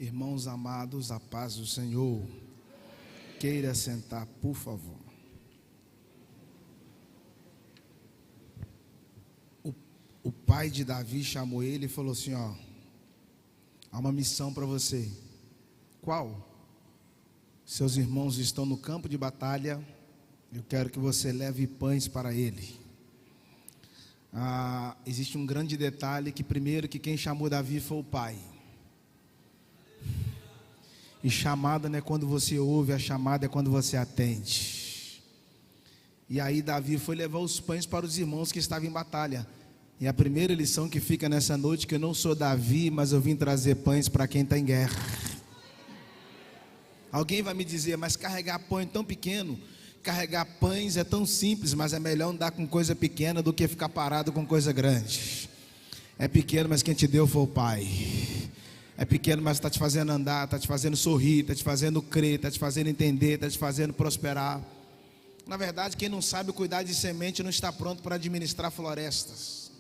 Irmãos amados, a paz do Senhor. Queira sentar, por favor. O pai de Davi chamou ele e falou assim: ó, há uma missão para você. Qual? Seus irmãos estão no campo de batalha, eu quero que você leve pães para ele. Existe um grande detalhe, que primeiro que quem chamou Davi foi o pai. E chamada não é quando você ouve, a chamada é quando você atende. E aí Davi foi levar os pães para os irmãos que estavam em batalha. E a primeira lição que fica nessa noite, que eu não sou Davi, mas eu vim trazer pães para quem está em guerra. Alguém vai me dizer, mas carregar pão é tão pequeno. Carregar pães é tão simples, mas é melhor andar com coisa pequena do que ficar parado com coisa grande. É pequeno, mas quem te deu foi o Pai. É pequeno, mas está te fazendo andar, está te fazendo sorrir, está te fazendo crer, está te fazendo entender, está te fazendo prosperar. Na verdade, quem não sabe cuidar de semente não está pronto para administrar florestas.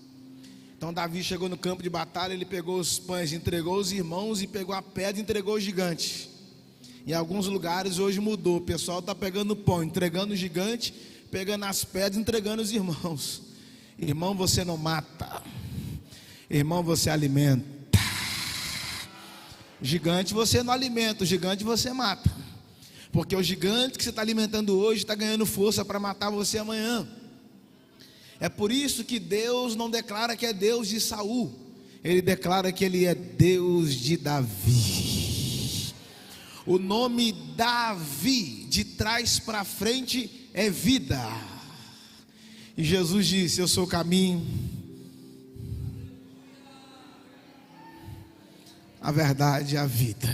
Então Davi chegou no campo de batalha, ele pegou os pães, entregou os irmãos e pegou a pedra e entregou o gigante. Em alguns lugares hoje mudou, o pessoal está pegando o pão, entregando o gigante, pegando as pedras, entregando os irmãos. Irmão, você não mata. Irmão, você alimenta. Gigante você não alimenta, o gigante você mata. Porque o gigante que você está alimentando hoje está ganhando força para matar você amanhã. É por isso que Deus não declara que é Deus de Saul. Ele declara que Ele é Deus de Davi. O nome Davi, de trás para frente, é vida. E Jesus disse: eu sou o caminho, a verdade e a vida.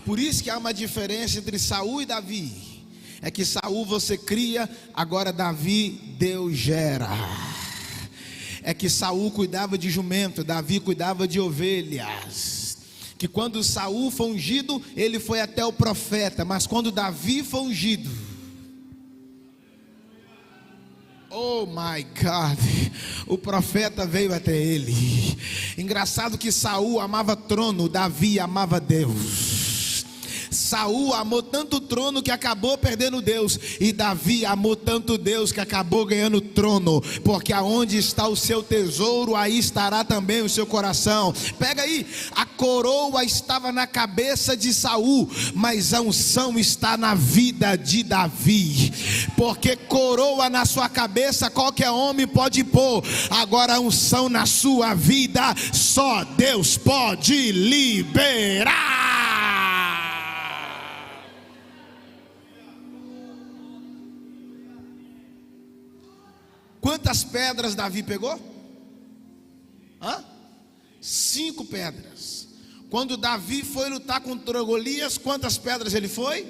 Por isso que há uma diferença entre Saul e Davi. É que Saul você cria, agora Davi Deus gera. É que Saul cuidava de jumento, Davi cuidava de ovelhas. Que quando Saul foi ungido, ele foi até o profeta, mas quando Davi foi ungido, oh my God, o profeta veio até ele. Engraçado que Saul amava trono, Davi amava Deus. Saul amou tanto o trono que acabou perdendo Deus, e Davi amou tanto Deus que acabou ganhando o trono, porque aonde está o seu tesouro, aí estará também o seu coração. Pega aí, a coroa estava na cabeça de Saul, mas a unção está na vida de Davi, porque coroa na sua cabeça qualquer homem pode pôr, agora a unção na sua vida só Deus pode liberar. Quantas pedras Davi pegou? 5 pedras. Quando Davi foi lutar contra Golias, quantas pedras ele foi?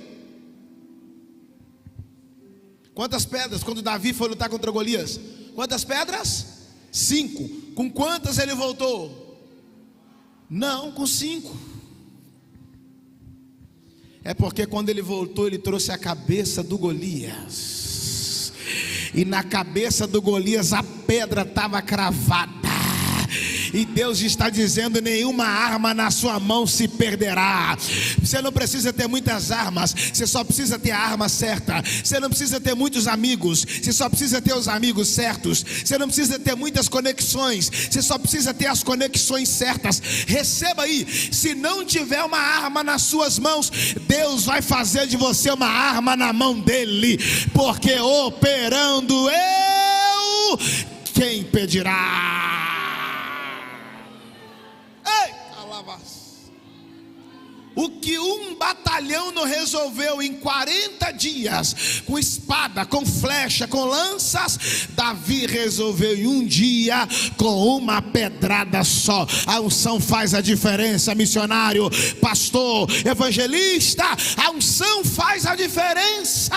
Quantas pedras? Quando Davi foi lutar contra Golias, quantas pedras? 5. Com quantas ele voltou? Não, com 5. É porque quando ele voltou, ele trouxe a cabeça do Golias. E na cabeça do Golias a pedra estava cravada. E Deus está dizendo: nenhuma arma na sua mão se perderá. Você não precisa ter muitas armas, você só precisa ter a arma certa. Você não precisa ter muitos amigos, você só precisa ter os amigos certos. Você não precisa ter muitas conexões, você só precisa ter as conexões certas. Receba aí, se não tiver uma arma nas suas mãos, Deus vai fazer de você uma arma na mão dele. Porque operando eu, quem impedirá? O que um batalhão não resolveu em 40 dias, com espada, com flecha, com lanças, Davi resolveu em um dia, com uma pedrada só. A unção faz a diferença, missionário, pastor, evangelista, a unção faz a diferença.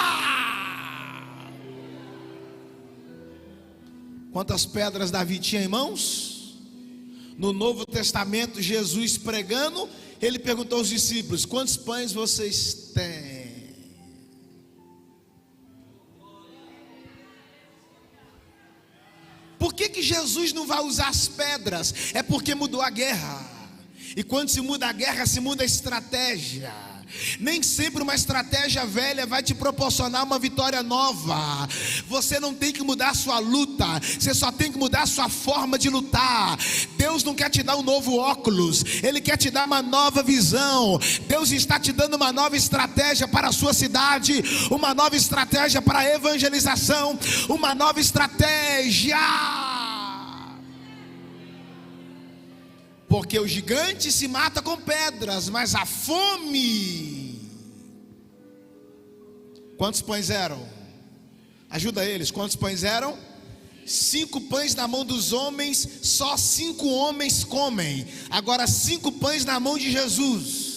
Quantas pedras Davi tinha em mãos? No Novo Testamento, Jesus pregando, ele perguntou aos discípulos: quantos pães vocês têm? Por que Jesus não vai usar as pedras? É porque mudou a guerra. E quando se muda a guerra, se muda a estratégia. Nem sempre uma estratégia velha vai te proporcionar uma vitória nova. Você não tem que mudar a sua luta, você só tem que mudar a sua forma de lutar. Deus não quer te dar um novo óculos, Ele quer te dar uma nova visão. Deus está te dando uma nova estratégia para a sua cidade, uma nova estratégia para a evangelização, uma nova estratégia. Porque o gigante se mata com pedras, mas a fome. Quantos pães eram? Ajuda eles, quantos pães eram? 5 pães na mão dos homens, só 5 homens comem. Agora 5 pães na mão de Jesus.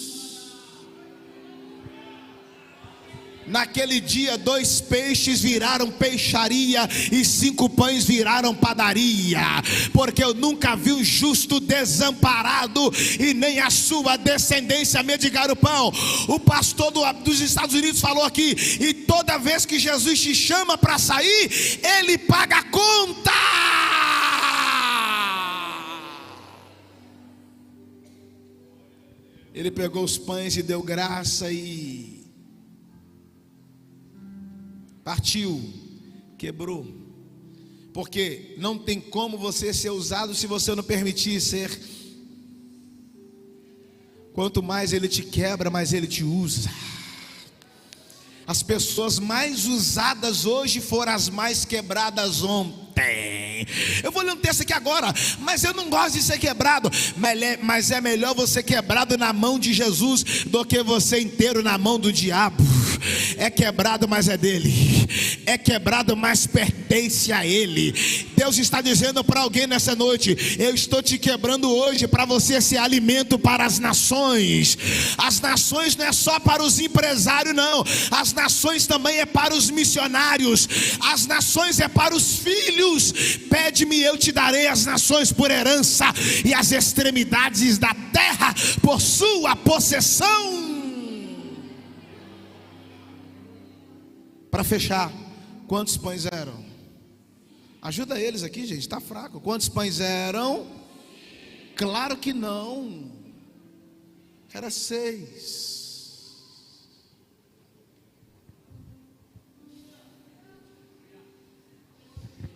Naquele dia 2 peixes viraram peixaria e 5 pães viraram padaria. Porque eu nunca vi um justo desamparado e nem a sua descendência mendigar o pão. O pastor dos Estados Unidos falou aqui: e toda vez que Jesus te chama para sair, Ele paga a conta. Ele pegou os pães e deu graça e partiu, quebrou. Porque não tem como você ser usado se você não permitir ser. Quanto mais Ele te quebra, mais Ele te usa. As pessoas mais usadas hoje foram as mais quebradas ontem. Eu vou ler um texto aqui agora, mas eu não gosto de ser quebrado. Mas é melhor você quebrado na mão de Jesus do que você inteiro na mão do diabo. É quebrado, mas é dele. É quebrado, mas pertence a Ele. Deus está dizendo para alguém nessa noite: eu estou te quebrando hoje para você ser alimento para as nações. As nações não é só para os empresários, não. As nações também é para os missionários. As nações é para os filhos. Pede-me, eu te darei as nações por herança e as extremidades da terra por sua possessão. Para fechar, quantos pães eram? Ajuda eles aqui, gente, está fraco. Quantos pães eram? Claro que não. Era 6.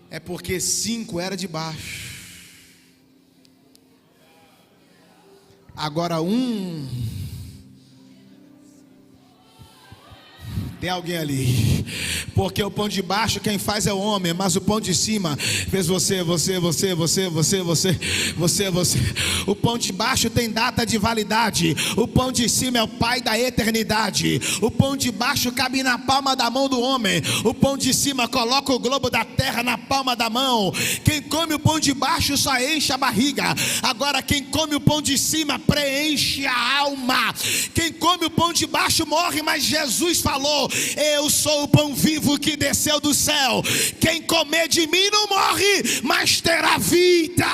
É porque 5 era de baixo. Agora 1. Tem alguém ali. Porque o pão de baixo quem faz é o homem, mas o pão de cima fez você. O pão de baixo tem data de validade. O pão de cima é o Pai da eternidade. O pão de baixo cabe na palma da mão do homem. O pão de cima coloca o globo da terra na palma da mão. Quem come o pão de baixo só enche a barriga. Agora quem come o pão de cima preenche a alma. Quem come o pão de baixo morre, mas Jesus falou: eu sou o pão vivo que desceu do céu. Quem comer de mim não morre, mas terá vida.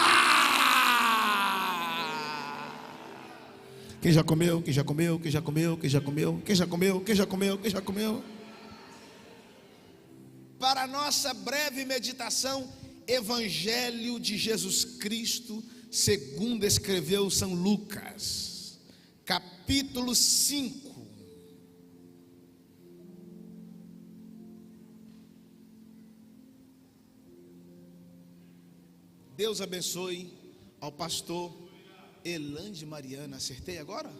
Quem já comeu? Quem já comeu? Quem já comeu? Quem já comeu? Quem já comeu? Quem já comeu? Quem já comeu? Para a nossa breve meditação, Evangelho de Jesus Cristo, segundo escreveu São Lucas, capítulo 5. Deus abençoe ao pastor Elande Mariana. Acertei agora?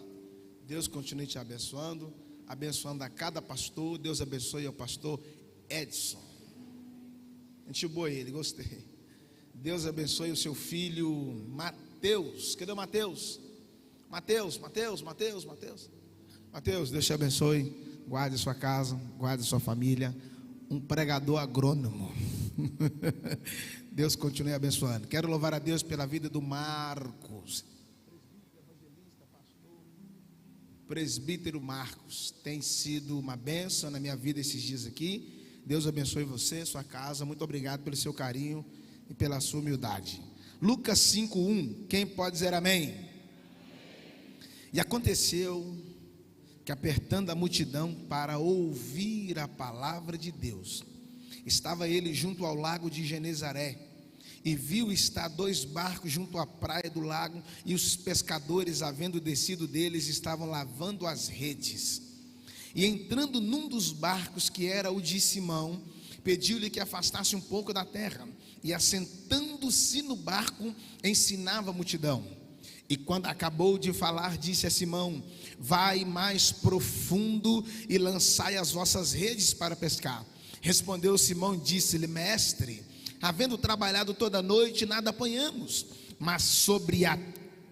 Deus continue te abençoando, abençoando a cada pastor. Deus abençoe ao pastor Edson. Gente boa ele, gostei. Deus abençoe o seu filho Mateus. Cadê o Mateus? Mateus, Deus te abençoe. Guarde sua casa, guarde sua família. Um pregador agrônomo. Deus continue abençoando. Quero louvar a Deus pela vida do Marcos, presbítero Marcos. Tem sido uma bênção na minha vida esses dias aqui. Deus abençoe você, sua casa. Muito obrigado pelo seu carinho e pela sua humildade. Lucas 5:1. Quem pode dizer amém? E aconteceu que, apertando a multidão para ouvir a palavra de Deus, estava ele junto ao lago de Genezaré, e viu estar 2 barcos junto à praia do lago, e os pescadores, havendo descido deles, estavam lavando as redes. E entrando num dos barcos, que era o de Simão, pediu-lhe que afastasse um pouco da terra, e assentando-se no barco, ensinava a multidão. E quando acabou de falar, disse a Simão: vai mais profundo e lançai as vossas redes para pescar. Respondeu Simão e disse-lhe: mestre, havendo trabalhado toda a noite, nada apanhamos, mas sobre a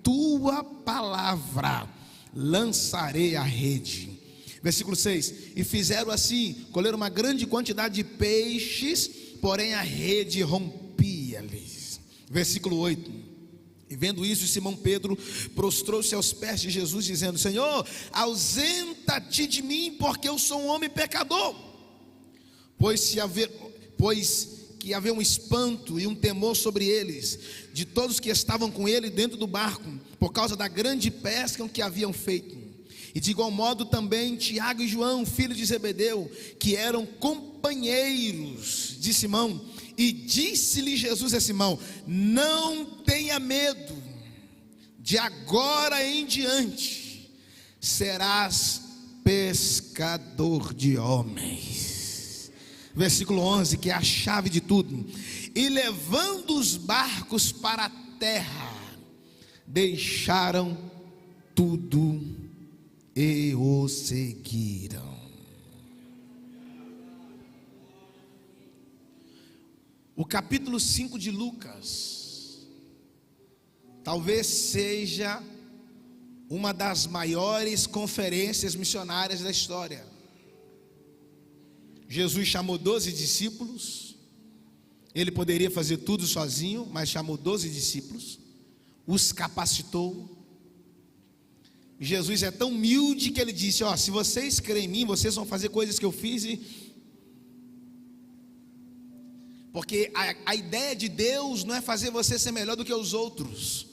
tua palavra lançarei a rede. Versículo 6: e fizeram assim, colheram uma grande quantidade de peixes, porém a rede rompia-lhes. Versículo 8: e vendo isso, Simão Pedro prostrou-se aos pés de Jesus, dizendo: Senhor, ausenta-te de mim, porque eu sou um homem pecador. Pois que havia um espanto e um temor sobre eles, de todos que estavam com ele dentro do barco, por causa da grande pesca que haviam feito. E de igual modo também Tiago e João, filhos de Zebedeu, que eram companheiros de Simão. E disse-lhe Jesus a Simão: não tenha medo, de agora em diante serás pescador de homens. Versículo 11, que é a chave de tudo: e levando os barcos para a terra, deixaram tudo e o seguiram. O capítulo 5 de Lucas talvez seja uma das maiores conferências missionárias da história. Jesus chamou 12 discípulos. Ele poderia fazer tudo sozinho, mas chamou 12 discípulos, os capacitou. Jesus é tão humilde que ele disse: ó, se vocês creem em mim, vocês vão fazer coisas que eu fiz. Porque a ideia de Deus não é fazer você ser melhor do que os outros.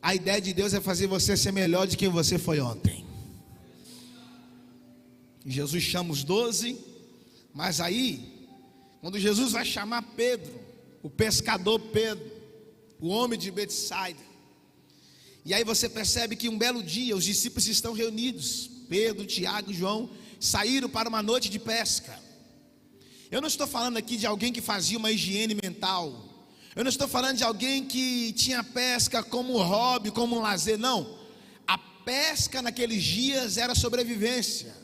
A ideia de Deus é fazer você ser melhor de quem você foi ontem. Jesus chama os 12, mas aí, quando Jesus vai chamar Pedro, o pescador Pedro, o homem de Betsaida, e aí você percebe que um belo dia os discípulos estão reunidos. Pedro, Tiago e João saíram para uma noite de pesca. Eu não estou falando aqui de alguém que fazia uma higiene mental. Eu não estou falando de alguém que tinha pesca como hobby, como um lazer. Não, a pesca naqueles dias era sobrevivência.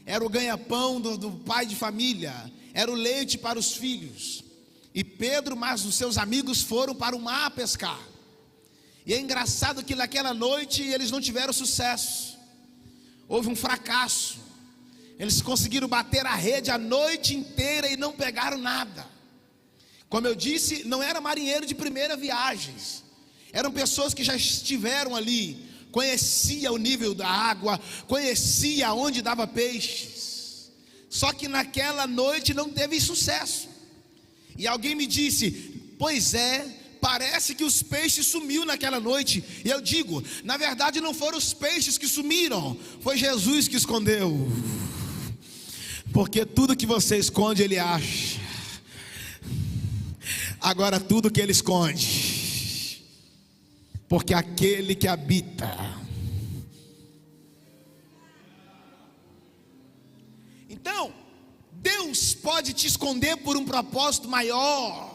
Era o ganha-pão do pai de família. Era o leite para os filhos. E Pedro, mais os seus amigos, foram para o mar pescar. E é engraçado que naquela noite eles não tiveram sucesso. Houve um fracasso. Eles conseguiram bater a rede a noite inteira e não pegaram nada. Como eu disse, não era marinheiro de primeira viagem. Eram pessoas que já estiveram ali, conhecia o nível da água, conhecia onde dava peixes. Só que naquela noite não teve sucesso. E alguém me disse: pois é, parece que os peixes sumiu naquela noite. E eu digo, na verdade não foram os peixes que sumiram, foi Jesus que escondeu. Porque tudo que você esconde, Ele acha. Agora tudo que Ele esconde, porque aquele que habita. Então, Deus pode te esconder por um propósito maior.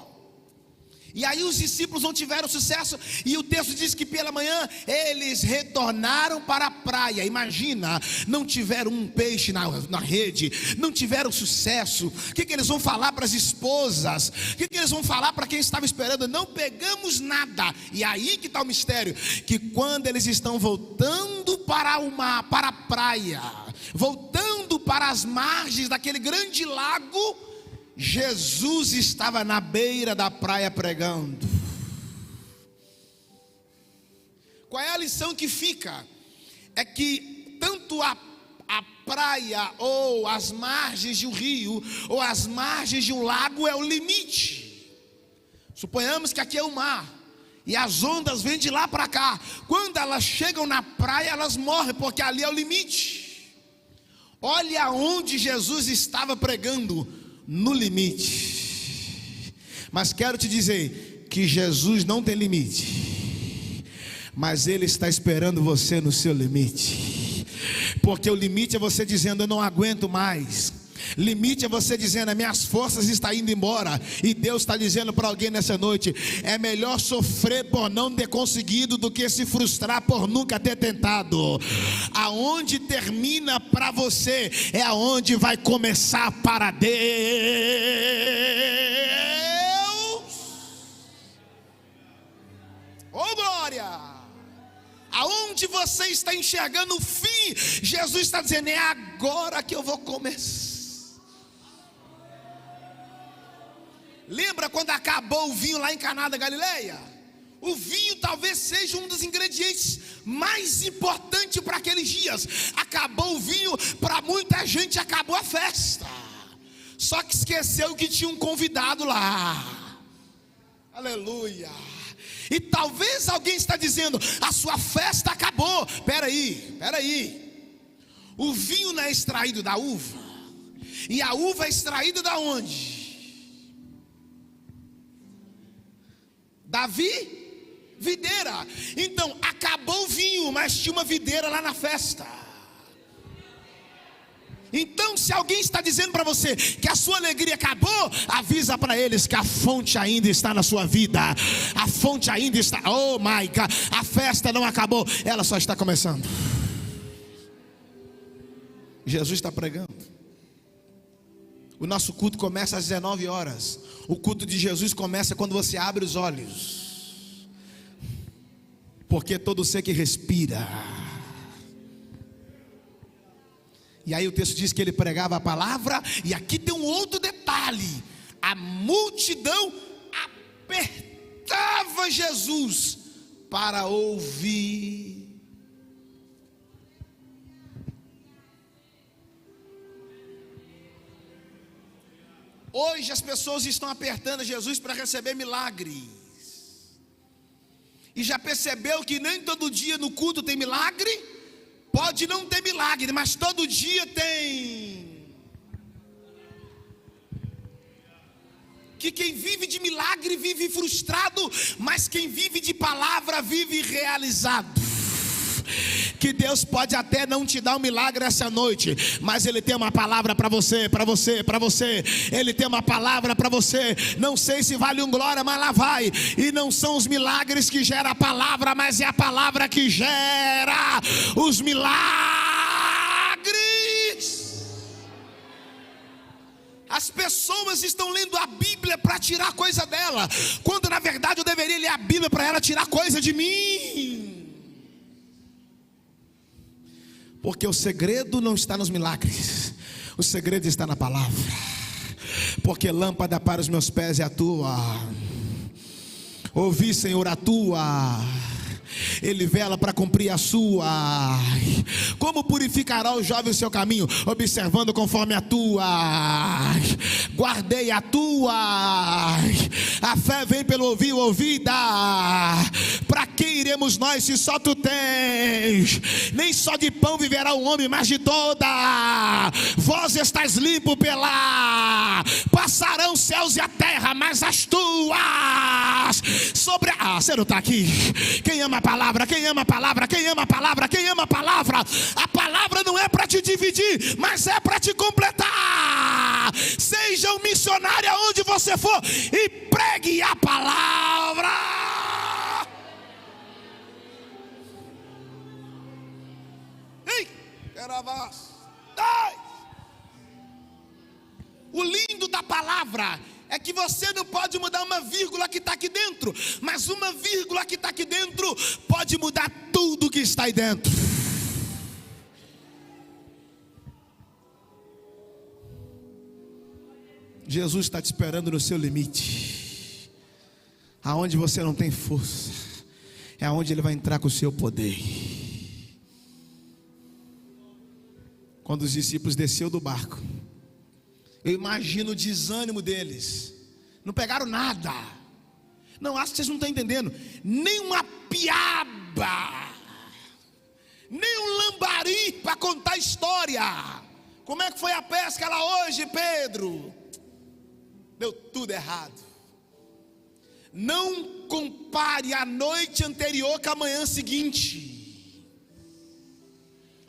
E aí os discípulos não tiveram sucesso. E o texto diz que pela manhã eles retornaram para a praia. Imagina, não tiveram um peixe na rede, não tiveram sucesso. O que eles vão falar para as esposas? O que eles vão falar para quem estava esperando? Não pegamos nada. E aí que está o mistério, que quando eles estão voltando para a praia, voltando para as margens daquele grande lago, Jesus estava na beira da praia pregando. Qual é a lição que fica? É que tanto a praia, ou as margens de um rio, ou as margens de um lago é o limite. Suponhamos que aqui é o mar, e as ondas vêm de lá para cá. Quando elas chegam na praia, elas morrem, porque ali é o limite. Olha onde Jesus estava pregando, no limite. Mas quero te dizer que Jesus não tem limite, mas Ele está esperando você no seu limite. Porque o limite é você dizendo: eu não aguento mais. Limite é você dizendo: as minhas forças estão indo embora. E Deus está dizendo para alguém nessa noite: é melhor sofrer por não ter conseguido do que se frustrar por nunca ter tentado. Aonde termina para você é aonde vai começar para Deus. Oh glória! Aonde você está enxergando o fim, Jesus está dizendo: é agora que eu vou começar. Lembra quando acabou o vinho lá em Caná da Galileia? O vinho talvez seja um dos ingredientes mais importantes para aqueles dias. Acabou o vinho, para muita gente acabou a festa. Só que esqueceu que tinha um convidado lá. Aleluia. E talvez alguém está dizendo: a sua festa acabou. Espera aí. O vinho não é extraído da uva, e a uva é extraída da onde? Da videira. Então acabou o vinho, mas tinha uma videira lá na festa. Então, se alguém está dizendo para você que a sua alegria acabou, avisa para eles que a fonte ainda está na sua vida. A fonte ainda está. Oh my God, a festa não acabou, ela só está começando. Jesus está pregando. O nosso culto começa às 19 horas. O culto de Jesus começa quando você abre os olhos. Porque todo ser que respira. E aí o texto diz que ele pregava a palavra. E aqui tem um outro detalhe: a multidão apertava Jesus para ouvir. Hoje as pessoas estão apertando Jesus para receber milagres. E já percebeu que nem todo dia no culto tem milagre? Pode não ter milagre, mas todo dia tem. Que quem vive de milagre vive frustrado, mas quem vive de palavra vive realizado. Que Deus pode até não te dar um milagre essa noite, mas Ele tem uma palavra para você, para você, para você. Ele tem uma palavra para você. Não sei se vale um glória, mas lá vai. E não são os milagres que geram a palavra, mas é a palavra que gera os milagres. As pessoas estão lendo a Bíblia para tirar coisa dela, quando na verdade eu deveria ler a Bíblia para ela tirar coisa de mim. Porque o segredo não está nos milagres, o segredo está na palavra. Porque lâmpada para os meus pés é a tua. Ouvi, Senhor, a tua. Ele vela para cumprir a sua. Como purificará o jovem o seu caminho? Observando conforme a tua. Guardei a tua. A fé vem pelo ouvir, o ouvir dá. Para que iremos nós se só tu tens? Nem só de pão viverá o homem, mas de toda. Vós estás limpo pela. Passarão os céus e a terra, mas as tuas sobre a... você não está aqui? Quem ama a palavra, quem ama a palavra, quem ama a palavra, quem ama a palavra. A palavra não é para te dividir, mas é para te completar. Seja um missionário aonde você for e pregue a palavra. Ei, o lindo da palavra é que você não pode mudar uma vírgula que está aqui dentro, mas uma vírgula que está aqui dentro pode mudar tudo que está aí dentro. Jesus está te esperando no seu limite. Aonde você não tem força, é aonde Ele vai entrar com o seu poder. Quando os discípulos desceram do barco, eu imagino o desânimo deles. Não pegaram nada. Não, acho que vocês não estão entendendo. Nem uma piaba, nem um lambari para contar história. Como é que foi a pesca lá hoje, Pedro? Deu tudo errado. Não compare a noite anterior com a manhã seguinte,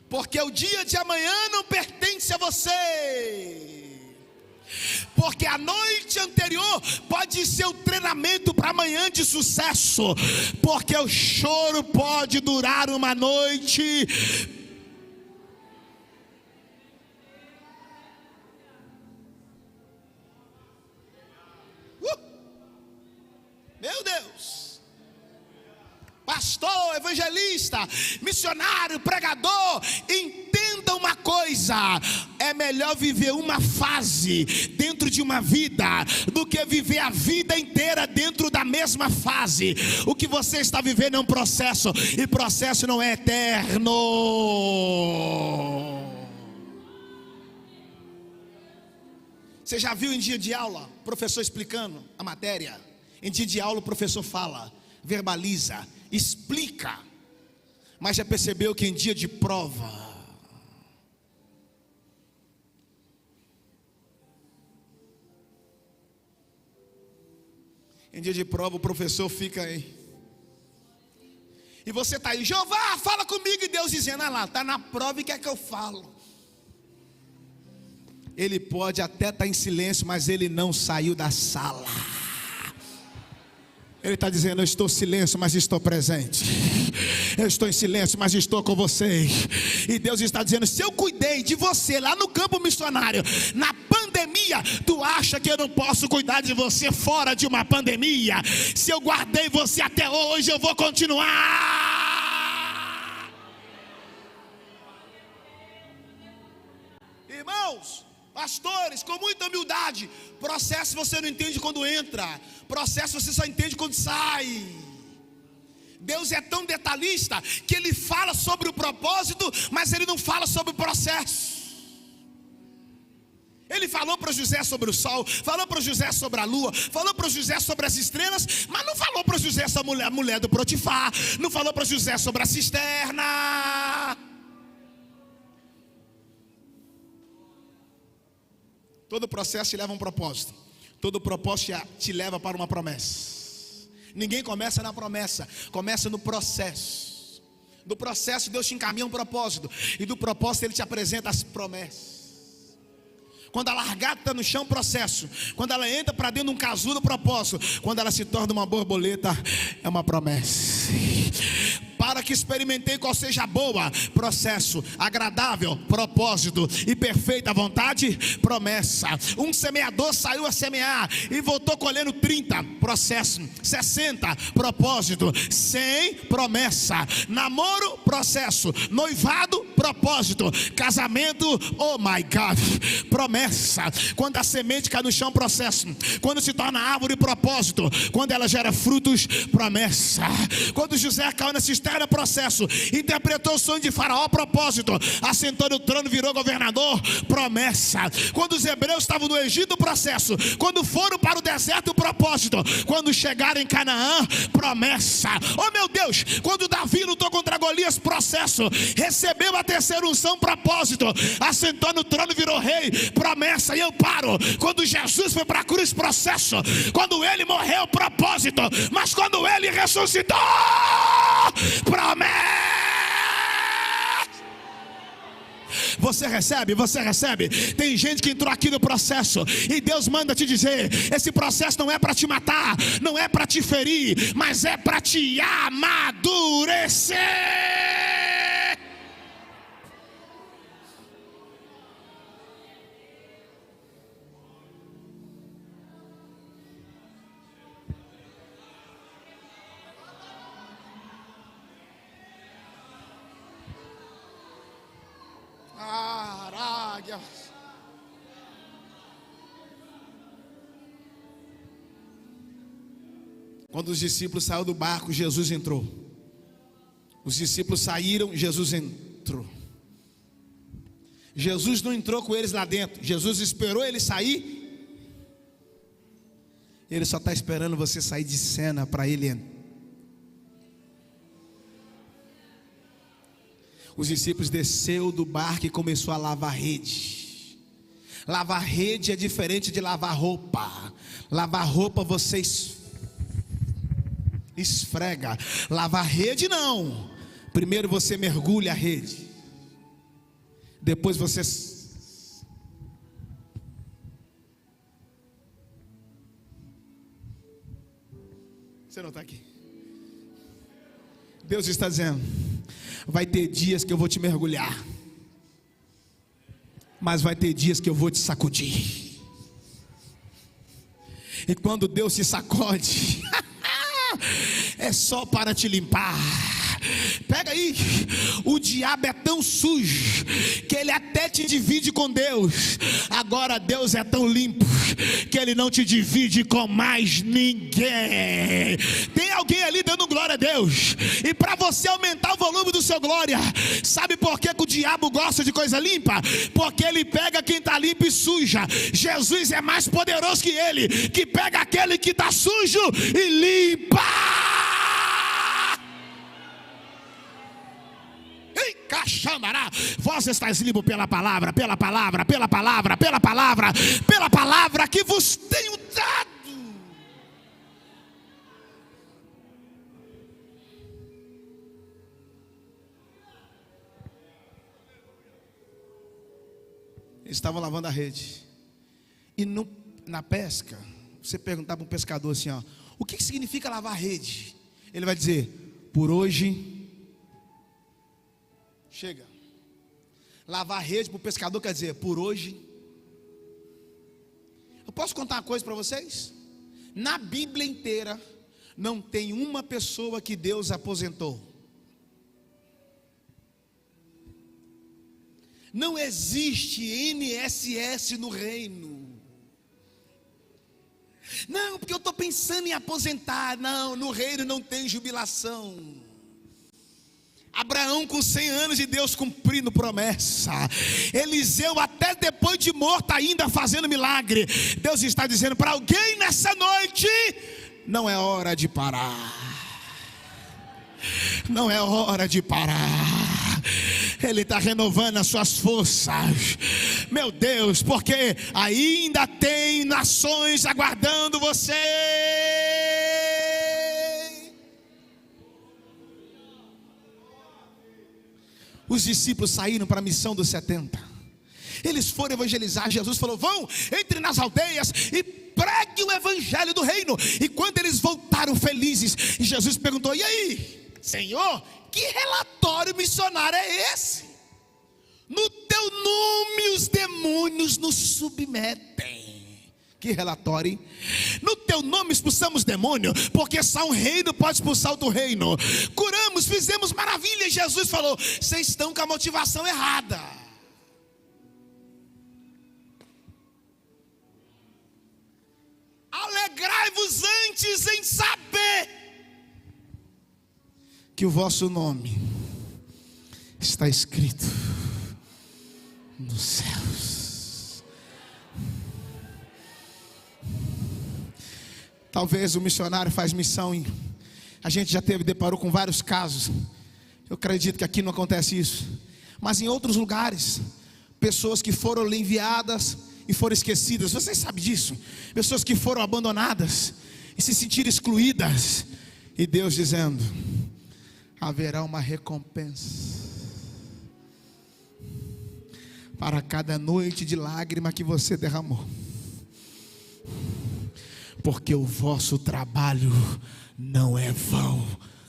porque o dia de amanhã não pertence a você. Porque a noite anterior pode ser o treinamento para amanhã de sucesso. Porque o choro pode durar uma noite. Meu Deus! Pastor, evangelista, missionário, pregador, entenda uma coisa: é melhor viver uma fase dentro de uma vida do que viver a vida inteira dentro da mesma fase. O que você está vivendo é um processo, e processo não é eterno. Você já viu em dia de aula, professor explicando a matéria? Em dia de aula o professor fala, verbaliza, explica. Mas já percebeu que em dia de prova, o professor fica aí. E você está aí, Jeová, fala comigo. E Deus dizendo, ah lá, está na prova e quer que eu falo. Ele pode até estar em silêncio, mas ele não saiu da sala. Ele está dizendo, eu estou em silêncio, mas estou presente. Eu estou em silêncio, mas estou com vocês. E Deus está dizendo, se eu cuidei de você lá no campo missionário, na pandemia, tu acha que eu não posso cuidar de você fora de uma pandemia? Se eu guardei você até hoje, eu vou continuar. Irmãos, pastores, com muita humildade, processo você não entende quando entra, processo você só entende quando sai. Deus é tão detalhista que Ele fala sobre o propósito, mas Ele não fala sobre o processo. Ele falou para José sobre o sol, falou para José sobre a lua, falou para José sobre as estrelas, mas não falou para José sobre a mulher do Potifar, não falou para José sobre a cisterna. Todo processo te leva a um propósito. Todo propósito te leva para uma promessa. Ninguém começa na promessa, começa no processo. Do processo Deus te encaminha um propósito, e do propósito Ele te apresenta as promessas. Quando a largata está no chão, processo. Quando ela entra para dentro de um casulo, propósito. Quando ela se torna uma borboleta, é uma promessa. Para que experimentei qual seja a boa, processo, agradável, propósito e perfeita vontade, promessa. Um semeador saiu a semear e voltou colhendo 30, processo. 60, propósito. 100, promessa. Namoro, processo. Noivado, propósito. Casamento, oh my God, promessa. Quando a semente cai no chão, processo. Quando se torna árvore, propósito. Quando ela gera frutos, promessa. Quando José caiu na cisterna, processo. Interpretou o sonho de Faraó, propósito. Assentou no trono, virou governador, promessa. Quando os hebreus estavam no Egito, processo. Quando foram para o deserto, propósito. Quando chegaram em Canaã, promessa. Oh meu Deus, quando Davi lutou contra Golias, processo. Recebeu a terceira unção, propósito. Assentou no trono, virou rei, promessa. E eu paro. Quando Jesus foi para a cruz, processo. Quando ele morreu, propósito. Mas quando ele ressuscitou, promessa. Você recebe, você recebe. Tem gente que entrou aqui no processo e Deus manda te dizer: esse processo não é para te matar, não é para te ferir, mas é para te amadurecer. Quando os discípulos saíram do barco, Jesus entrou. Os discípulos saíram, Jesus entrou. Jesus não entrou com eles lá dentro. Jesus esperou eles sair. Ele só está esperando você sair de cena para ele entrar. Os discípulos desceu do barco e começou a lavar rede. Lavar rede é diferente de lavar roupa. Lavar roupa vocês esfrega. Lavar rede não. Primeiro você mergulha a rede. Depois você... Você não está aqui. Deus está dizendo: vai ter dias que eu vou te mergulhar, mas vai ter dias que eu vou te sacudir. E quando Deus te sacode, é só para te limpar. Pega aí, o diabo é tão sujo que ele até te divide com Deus. Agora Deus é tão limpo que ele não te divide com mais ninguém. Tem alguém ali dando glória a Deus? E para você aumentar o volume do seu glória, sabe por que o diabo gosta de coisa limpa? Porque ele pega quem está limpo e suja. Jesus é mais poderoso que ele, que pega aquele que está sujo e limpa. Caxamará, vós estáis limpo pela palavra, pela palavra, pela palavra, pela palavra, pela palavra que vos tenho dado. Eles estavam lavando a rede. E na pesca, você perguntar para um pescador assim, ó, o que significa lavar a rede? Ele vai dizer: por hoje chega. Lavar a rede para o pescador quer dizer: por hoje. Eu posso contar uma coisa para vocês? Na Bíblia inteira não tem uma pessoa que Deus aposentou. Não existe INSS no reino. Não, porque eu estou pensando em aposentar. Não, no reino não tem jubilação. Abraão com 100 anos de Deus cumprindo promessa. Eliseu até depois de morto ainda fazendo milagre. Deus está dizendo para alguém nessa noite: não é hora de parar. Não é hora de parar. Ele está renovando as suas forças. Meu Deus, porque ainda tem nações aguardando você. Os discípulos saíram para a missão dos 70. Eles foram evangelizar. Jesus falou: vão, entre nas aldeias e pregue o evangelho do reino. E quando eles voltaram felizes, e Jesus perguntou: e aí, Senhor, que relatório missionário é esse? No teu nome os demônios nos submetem. Que relatório, hein? No teu nome expulsamos demônio, porque só um reino pode expulsar outro reino. Curamos, fizemos maravilhas. Jesus falou: vocês estão com a motivação errada. Alegrai-vos antes em saber que o vosso nome está escrito nos céus. Talvez o missionário faz missão em... A gente já deparou com vários casos. Eu acredito que aqui não acontece isso, mas em outros lugares, pessoas que foram enviadas e foram esquecidas. Vocês sabem disso? Pessoas que foram abandonadas e se sentiram excluídas. E Deus dizendo: haverá uma recompensa para cada noite de lágrima que você derramou, porque o vosso trabalho não é vão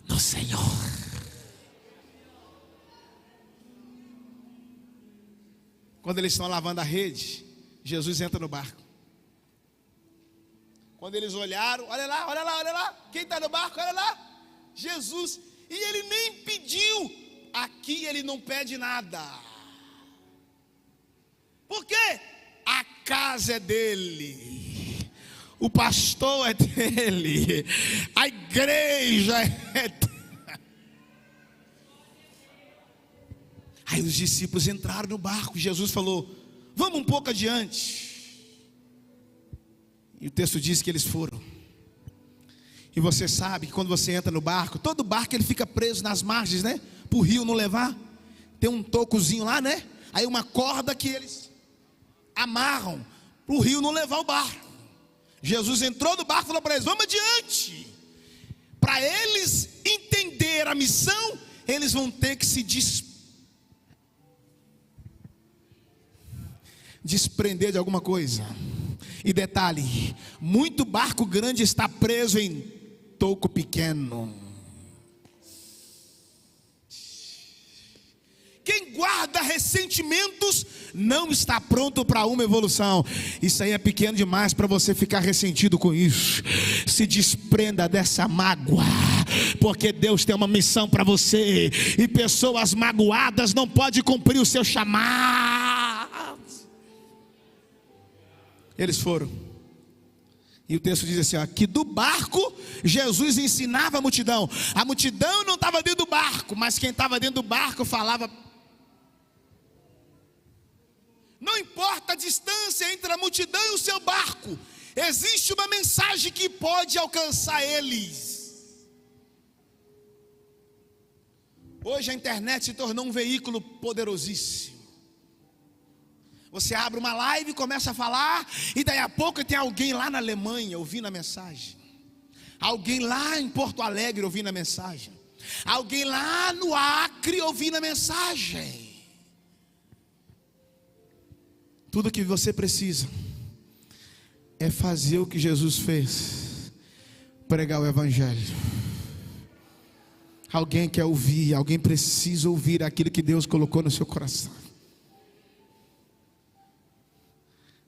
no Senhor. Quando eles estão lavando a rede, Jesus entra no barco. Quando eles olharam, olha lá, olha lá, olha lá, quem está no barco, olha lá, Jesus. E ele nem pediu. Aqui ele não pede nada. Por quê? A casa é dele, o pastor é dele, a igreja é dele. Aí os discípulos entraram no barco. Jesus falou: vamos um pouco adiante. E o texto diz que eles foram. E você sabe que quando você entra no barco, todo barco ele fica preso nas margens, né? Para o rio não levar. Tem um tocozinho lá, né? Aí uma corda que eles amarram para o rio não levar o barco. Jesus entrou no barco e falou para eles: vamos adiante. para eles entender a missão, eles vão ter que se desprender de alguma coisa. E detalhe, muito barco grande está preso em toco pequeno. Quem guarda ressentimentos não está pronto para uma evolução. Isso aí é pequeno demais para você ficar ressentido com isso. Se desprenda dessa mágoa, porque Deus tem uma missão para você, e pessoas magoadas não podem cumprir o seu chamado. Eles foram, e o texto diz assim, ó, que do barco Jesus ensinava a multidão. A multidão não estava dentro do barco, mas quem estava dentro do barco falava. Não importa a distância entre a multidão e o seu barco, existe uma mensagem que pode alcançar eles. Hoje a internet se tornou um veículo poderosíssimo. Você abre uma live e começa a falar, e daí a pouco tem alguém lá na Alemanha ouvindo a mensagem, alguém lá em Porto Alegre ouvindo a mensagem, alguém lá no Acre ouvindo a mensagem. Tudo que você precisa é fazer o que Jesus fez, pregar o Evangelho. Alguém quer ouvir, alguém precisa ouvir aquilo que Deus colocou no seu coração.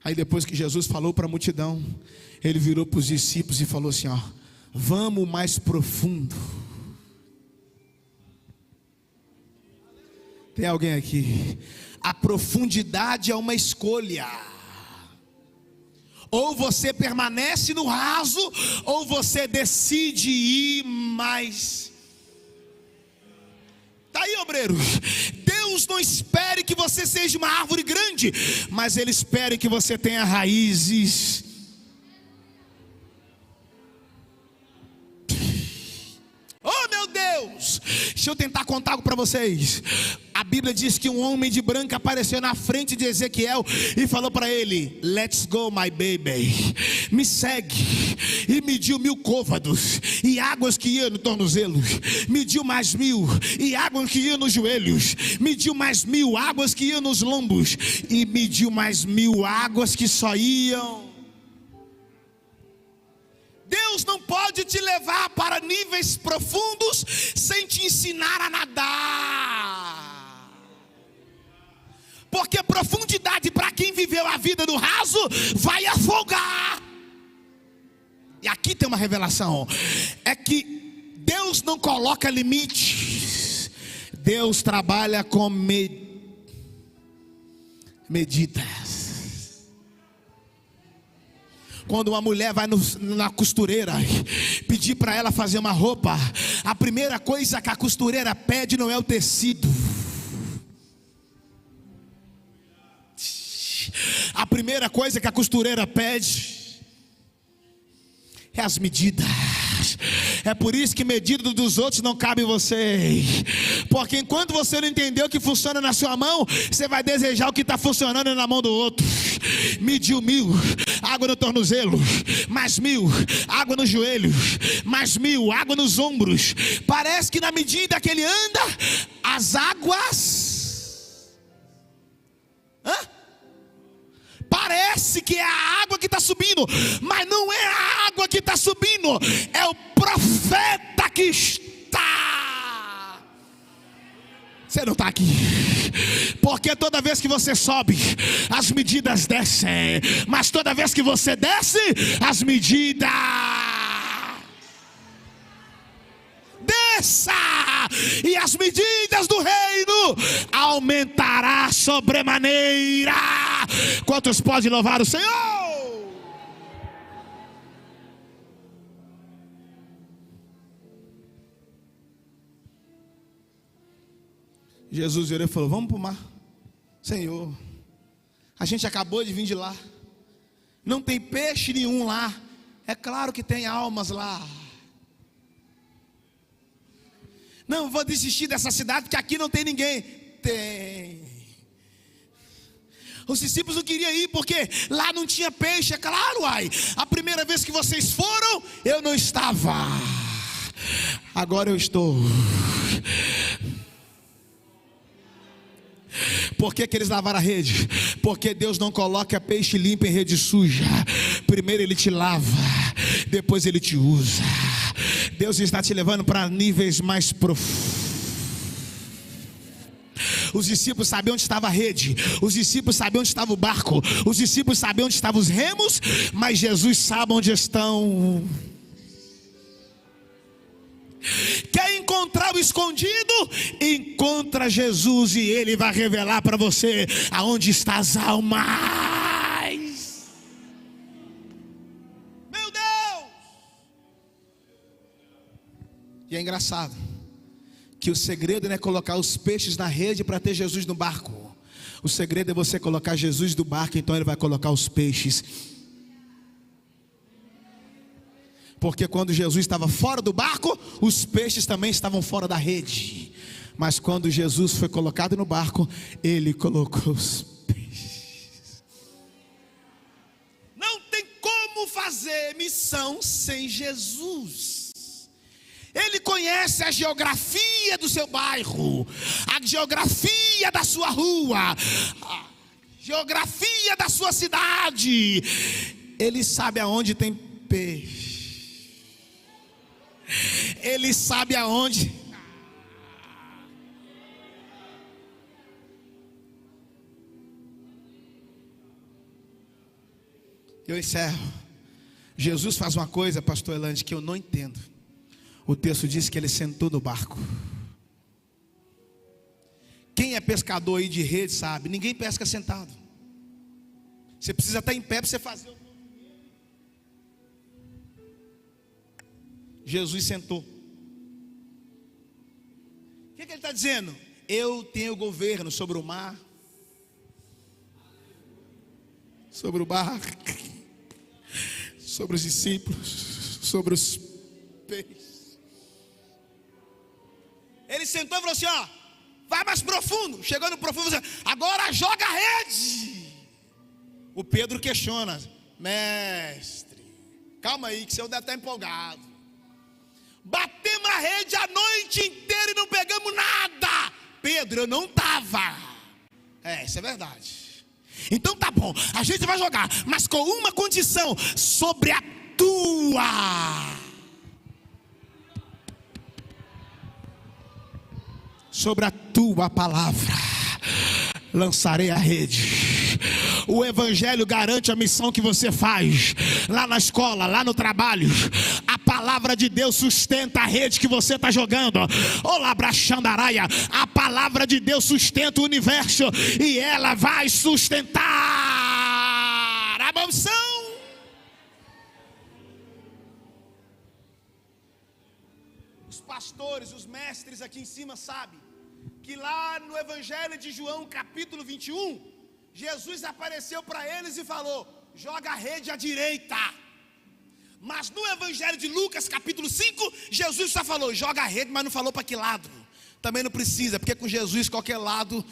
Aí depois que Jesus falou para a multidão, ele virou para os discípulos e falou assim, ó, vamos mais profundo. Tem alguém aqui? A profundidade é uma escolha. Ou você permanece no raso, ou você decide ir mais. Está aí, obreiros. Deus não espere que você seja uma árvore grande, mas Ele espera que você tenha raízes. Oh meu Deus, deixa eu tentar contar algo para vocês. A Bíblia diz que um homem de branco apareceu na frente de Ezequiel e falou para ele, let's go my baby, me segue. E mediu 1000 côvados, e águas que iam no tornozelo, mediu mais 1000, e águas que iam nos joelhos, mediu mais 1000, águas que iam nos lombos, e mediu mais 1000, águas que só iam. Deus não pode te levar para níveis profundos sem te ensinar a nadar. Porque profundidade para quem viveu a vida do raso vai afogar. E aqui tem uma revelação, é que Deus não coloca limites. Deus trabalha com medidas. Quando uma mulher vai na costureira pedir para ela fazer uma roupa, a primeira coisa que a costureira pede não é o tecido. A primeira coisa que a costureira pede é as medidas. É por isso que medida dos outros não cabe em você. Porque enquanto você não entender o que funciona na sua mão, você vai desejar o que está funcionando na mão do outro. Mediu 1000, água no tornozelo, mais 1000, água nos joelhos, mais 1000, água nos ombros. Parece que na medida que ele anda, as águas parece que é a água que está subindo, mas não é a água que está subindo, é o profeta que está. Você não está aqui, porque toda vez que você sobe, as medidas descem, mas toda vez que você desce, as medidas desça, e as medidas do reino aumentará sobremaneira. Quantos podem louvar o Senhor? Jesus virou e falou, vamos para o mar. Senhor, a gente acabou de vir de lá, não tem peixe nenhum lá. É claro que tem almas lá. Não, vou desistir dessa cidade porque aqui não tem ninguém. Tem. Os discípulos não queriam ir porque lá não tinha peixe. É claro, a primeira vez que vocês foram, eu não estava. Agora eu estou. Por que eles lavaram a rede? Porque Deus não coloca peixe limpo em rede suja. Primeiro Ele te lava, depois Ele te usa. Deus está te levando para níveis mais profundos. Os discípulos sabiam onde estava a rede, os discípulos sabiam onde estava o barco, os discípulos sabiam onde estavam os remos, mas Jesus sabe onde estão. Quer encontrar o escondido? Encontra Jesus e Ele vai revelar para você aonde estão as almas. Meu Deus! E é engraçado que o segredo não é colocar os peixes na rede para ter Jesus no barco. O segredo é você colocar Jesus no barco, então Ele vai colocar os peixes. Porque quando Jesus estava fora do barco, os peixes também estavam fora da rede. Mas quando Jesus foi colocado no barco, Ele colocou os peixes. Não tem como fazer missão sem Jesus. Ele conhece a geografia do seu bairro, a geografia da sua rua, a geografia da sua cidade. Ele sabe aonde tem peixe. Ele sabe aonde. Eu encerro. Jesus faz uma coisa, pastor Elande, que eu não entendo. O texto diz que Ele sentou no barco. Quem é pescador aí de rede sabe, ninguém pesca sentado. Você precisa estar em pé para você fazer o movimento. Jesus sentou. O que Ele está dizendo? Eu tenho governo sobre o mar, sobre o barco, sobre os discípulos, sobre os peixes. Ele sentou e falou assim: ó, vai mais profundo. Chegou no profundo, falou assim, agora joga a rede. O Pedro questiona: mestre, calma aí, que o senhor deve estar empolgado. Batemos a rede a noite inteira e não pegamos nada. Pedro, eu não estava. Isso é verdade. Então tá bom, a gente vai jogar, mas com uma condição: sobre a tua. Sobre a tua palavra lançarei a rede. O Evangelho garante a missão que você faz lá na escola, lá no trabalho. A palavra de Deus sustenta a rede que você está jogando. Olá, Brachandaraia. A palavra de Deus sustenta o universo e ela vai sustentar a missão. Os pastores, os mestres aqui em cima sabem que lá no Evangelho de João, capítulo 21, Jesus apareceu para eles e falou: joga a rede à direita. Mas no Evangelho de Lucas, capítulo 5, Jesus só falou: joga a rede, mas não falou para que lado. Também não precisa, porque com Jesus qualquer lado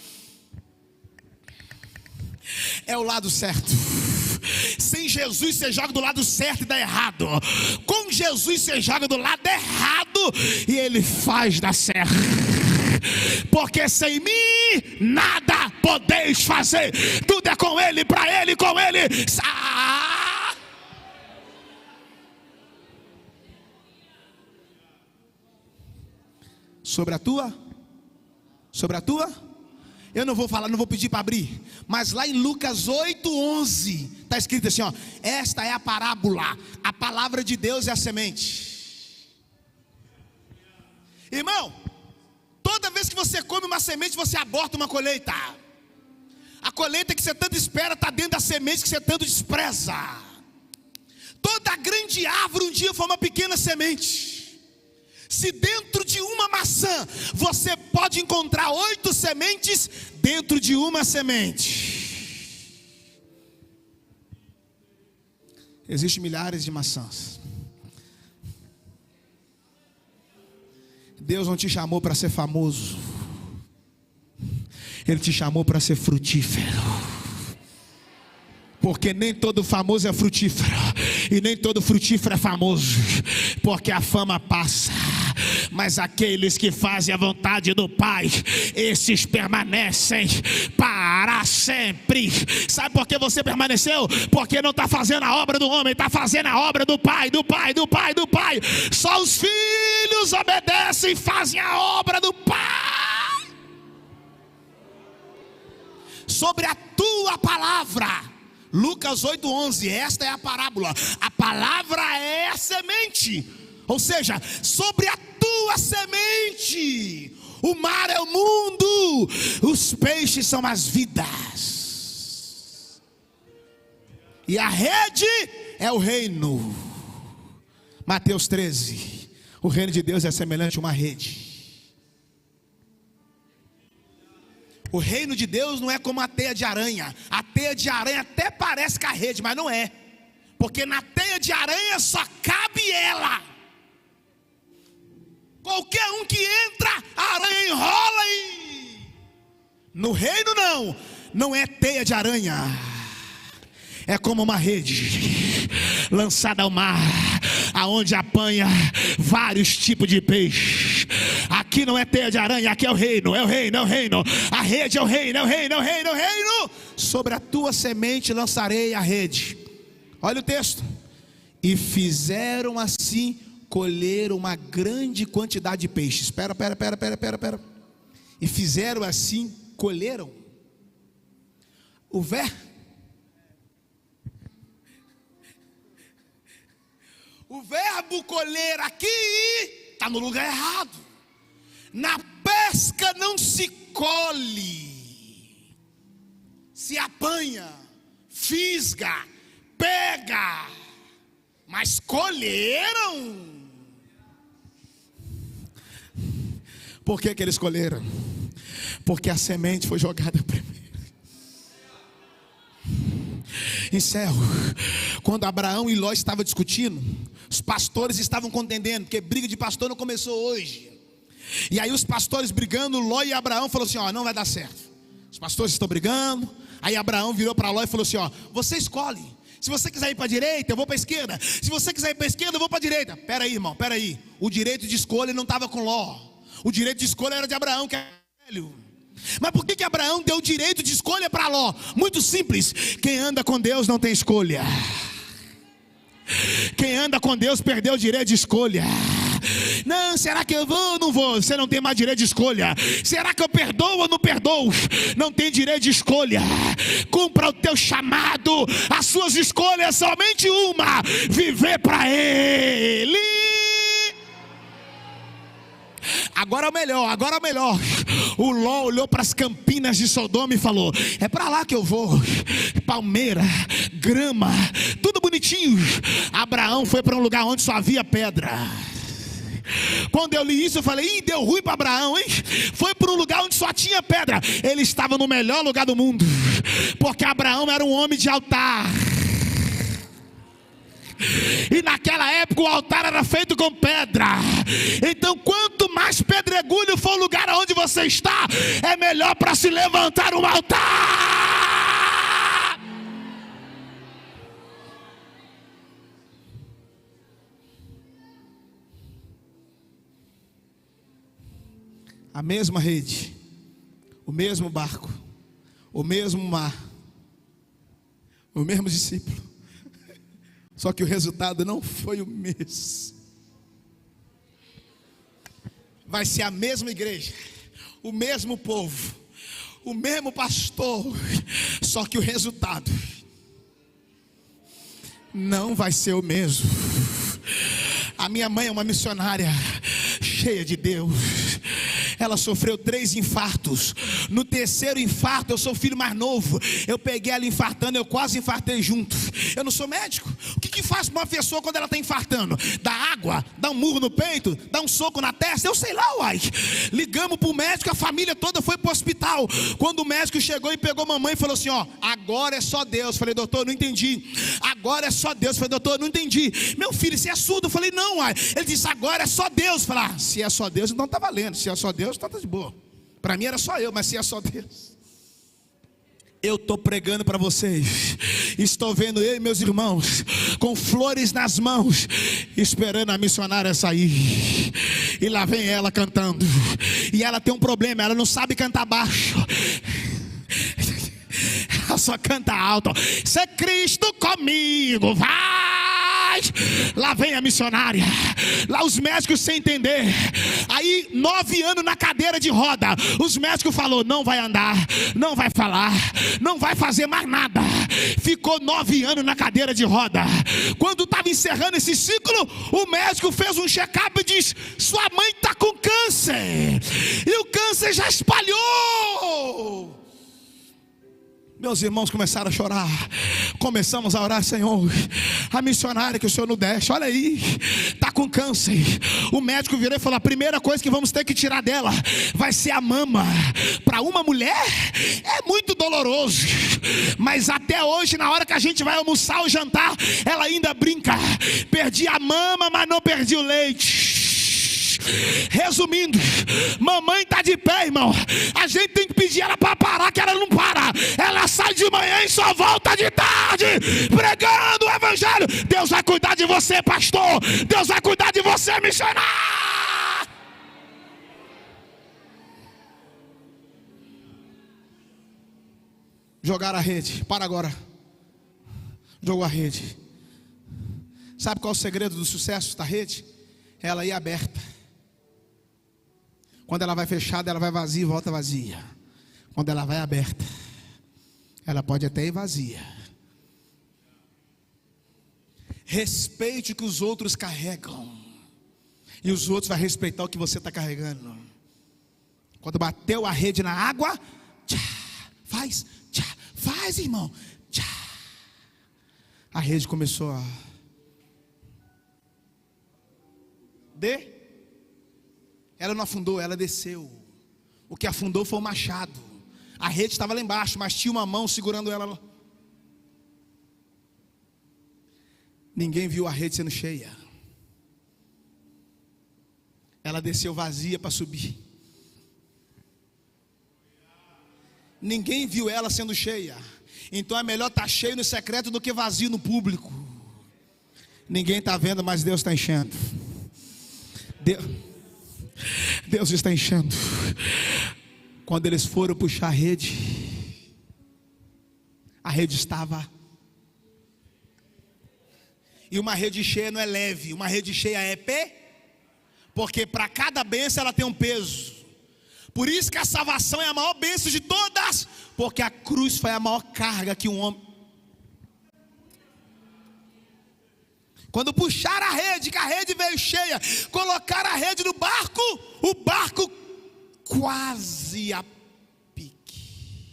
é o lado certo. Sem Jesus você joga do lado certo e dá errado. Com Jesus você joga do lado errado e Ele faz dar certo. Porque sem mim nada podeis fazer. Tudo é com Ele, para Ele, com Ele. Sobre a tua? Eu não vou falar, não vou pedir para abrir. Mas lá em Lucas 8:11 está escrito assim, ó: esta é a parábola. A palavra de Deus é a semente. Irmão, toda vez que você come uma semente, você aborta uma colheita. A colheita que você tanto espera está dentro da semente que você tanto despreza. Toda grande árvore um dia foi uma pequena semente. Se dentro de uma maçã você pode encontrar 8 sementes dentro de uma semente, existem milhares de maçãs. Deus não te chamou para ser famoso, Ele te chamou para ser frutífero. Porque nem todo famoso é frutífero, e nem todo frutífero é famoso. Porque a fama passa, mas aqueles que fazem a vontade do Pai, esses permanecem para sempre. Sabe por que você permaneceu? Porque não está fazendo a obra do homem, está fazendo a obra do Pai, do Pai, do Pai, do Pai. Só os filhos obedecem e fazem a obra do Pai. Sobre a tua palavra, Lucas 8:11, esta é a parábola. A palavra é a semente, ou seja, sobre a tua semente. O mar é o mundo, os peixes são as vidas, e a rede é o reino. Mateus 13, o reino de Deus é semelhante a uma rede. O reino de Deus não é como a teia de aranha. A teia de aranha até parece com a rede, mas não é, porque na teia de aranha só cabe ela. Qualquer um que entra, a aranha enrola e... No reino não é teia de aranha. É como uma rede lançada ao mar, aonde apanha vários tipos de peixe. Aqui não é teia de aranha, aqui é o reino, é o reino, é o reino. A rede é o reino, é o reino, é o reino, é o reino. Sobre a tua semente lançarei a rede. Olha o texto. E fizeram assim, colheram uma grande quantidade de peixes. Espera. E fizeram assim, colheram. O verbo colher aqui está no lugar errado. Na pesca não se colhe, se apanha, fisga, pega, mas colheram. Por que eles colheram? Porque a semente foi jogada primeiro. Encerro. Quando Abraão e Ló estavam discutindo, os pastores estavam contendendo, porque briga de pastor não começou hoje. E aí os pastores brigando, Ló e Abraão falaram assim: ó, não vai dar certo. Os pastores estão brigando. Aí Abraão virou para Ló e falou assim: ó, você escolhe. Se você quiser ir para a direita, eu vou para a esquerda. Se você quiser ir para a esquerda, eu vou para a direita. Pera aí, irmão, pera aí. O direito de escolha não estava com Ló. O direito de escolha era de Abraão, que é velho. Mas por que Abraão deu o direito de escolha para Ló? Muito simples. Quem anda com Deus não tem escolha. Quem anda com Deus perdeu o direito de escolha. Não, será que eu vou ou não vou? Você não tem mais direito de escolha. Será que eu perdoo ou não perdoo? Não tem direito de escolha. Cumpra o teu chamado. As suas escolhas, somente uma: viver para Ele. Agora é o melhor. O Ló olhou para as campinas de Sodoma e falou: é para lá que eu vou. Palmeira, grama, tudo bonitinho. Abraão foi para um lugar onde só havia pedra. Quando eu li isso eu falei: ih, deu ruim para Abraão, hein? Foi para um lugar onde só tinha pedra. Ele estava no melhor lugar do mundo, porque Abraão era um homem de altar. E naquela época o altar era feito com pedra. Então quanto mais pedregulho for o lugar onde você está, é melhor para se levantar um altar. A mesma rede, o mesmo barco, o mesmo mar, o mesmo discípulo. Só que o resultado não foi o mesmo. Vai ser a mesma igreja, o mesmo povo, o mesmo pastor, só que o resultado não vai ser o mesmo. A minha mãe é uma missionária cheia de Deus. Ela sofreu 3 infartos. No terceiro infarto, eu sou o filho mais novo. Eu peguei ela infartando, eu quase infartei junto. Eu não sou médico. O que faz uma pessoa quando ela está infartando? Dá água, dá um murro no peito, dá um soco na testa, eu sei lá, uai. Ligamos para o médico, a família toda foi para o hospital. Quando o médico chegou e pegou mamãe e falou assim: ó, agora é só Deus. Eu falei: doutor, não entendi. Agora é só Deus. Eu falei: doutor, não entendi. Meu filho, você é surdo? Eu falei: não, uai. Ele disse: agora é só Deus. Eu falei: ah, se é só Deus, então tá valendo. Se é só Deus, então tá de boa. Para mim era só eu, mas se é só Deus. Eu estou pregando para vocês. Estou vendo eu e meus irmãos com flores nas mãos, esperando a missionária sair. E lá vem ela cantando. E ela tem um problema, ela não sabe cantar baixo. Ela só canta alto. Se Cristo comigo, vai. Lá vem a missionária. Lá os médicos sem entender. Aí 9 anos na cadeira de roda. Os médicos falaram, não vai andar, não vai falar, não vai fazer mais nada. Ficou 9 anos na cadeira de roda. Quando estava encerrando esse ciclo, o médico fez um check-up e disse, sua mãe está com câncer. E o câncer já espalhou. Meus irmãos começaram a chorar. Começamos a orar, Senhor, a missionária que o Senhor não deixa, olha aí, está com câncer. O médico virou e falou, a primeira coisa que vamos ter que tirar dela vai ser a mama. Para uma mulher é muito doloroso. Mas até hoje, na hora que a gente vai almoçar ou jantar, ela ainda brinca, perdi a mama, mas não perdi o leite. Resumindo, mamãe está de pé, irmão. A gente tem que pedir ela para parar, que ela não para. Ela sai de manhã e só volta de tarde, pregando o evangelho. Deus vai cuidar de você, pastor. Deus vai cuidar de você, missionário. Jogaram a rede, para agora. Jogou a rede. Sabe qual é o segredo do sucesso da rede? Ela ia aberta. Quando ela vai fechada, ela vai vazia e volta vazia. Quando ela vai aberta, ela pode até ir vazia. Respeite o que os outros carregam, e os outros vão respeitar o que você está carregando. Quando bateu a rede na água, faz, irmão. A rede começou a ela não afundou, ela desceu. O que afundou foi o machado. A rede estava lá embaixo, mas tinha uma mão segurando ela. Ninguém viu a rede sendo cheia. Ela desceu vazia para subir. Ninguém viu ela sendo cheia. Então é melhor estar cheio no secreto do que vazio no público. Ninguém está vendo, mas Deus está enchendo. Deus está enchendo. Quando eles foram puxar a rede estava. E uma rede cheia não é leve, uma rede cheia é porque para cada bênção ela tem um peso. Por isso que a salvação é a maior bênção de todas, porque a cruz foi a maior carga que um homem. Quando puxaram a rede, que a rede veio cheia, colocaram a rede no barco, o barco quase a pique.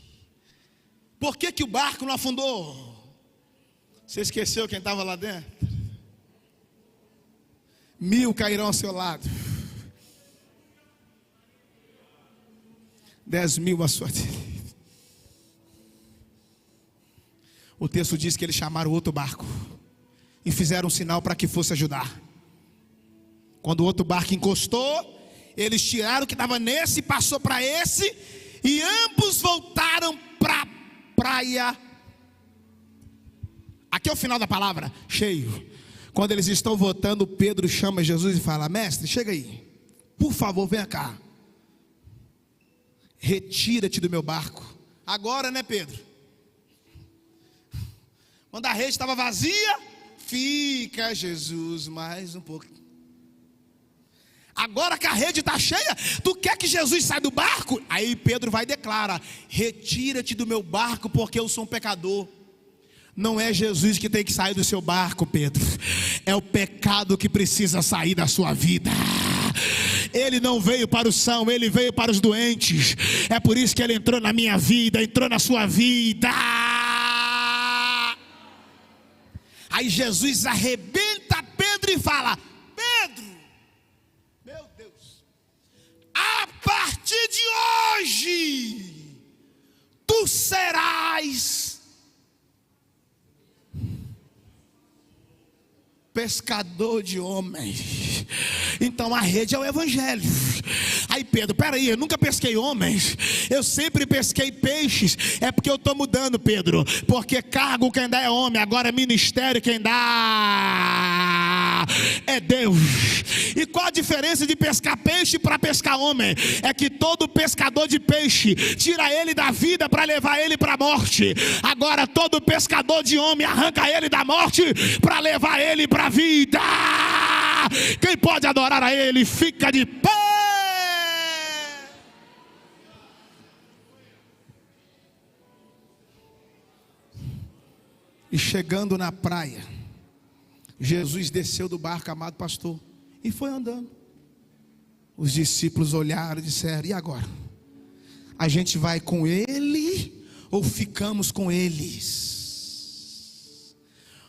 Por que o barco não afundou? Você esqueceu quem estava lá dentro? 1000 cairão ao seu lado, 10.000 à sua direita. O texto diz que eles chamaram outro barco e fizeram um sinal para que fosse ajudar. Quando o outro barco encostou, eles tiraram o que estava nesse e passou para esse, e ambos voltaram para a praia. Aqui é o final da palavra, cheio. Quando eles estão voltando, Pedro chama Jesus e fala: mestre, chega aí, por favor, venha cá, retira-te do meu barco. Agora, né, Pedro? Quando a rede estava vazia, fica, Jesus, mais um pouco. Agora que a rede está cheia, tu quer que Jesus saia do barco? Aí Pedro vai e declara: retira-te do meu barco, porque eu sou um pecador. Não é Jesus que tem que sair do seu barco, Pedro. É o pecado que precisa sair da sua vida. Ele não veio para os sãos, ele veio para os doentes. É por isso que ele entrou na minha vida, entrou na sua vida. Aí Jesus arrebenta Pedro e fala: Pedro, meu Deus, a partir de hoje tu serás pescador de homens. Então a rede é o evangelho. Aí Pedro: peraí, eu nunca pesquei homens, eu sempre pesquei peixes. É porque eu estou mudando, Pedro, porque cargo quem dá é homem, agora ministério quem dá é Deus. E qual a diferença de pescar peixe para pescar homem? É que todo pescador de peixe tira ele da vida para levar ele para a morte. Agora todo pescador de homem arranca ele da morte para levar ele para a vida. Quem pode adorar a ele, fica de pé. E chegando na praia, Jesus desceu do barco, amado pastor, e foi andando. Os discípulos olharam e disseram: e agora? A gente vai com ele ou ficamos com eles?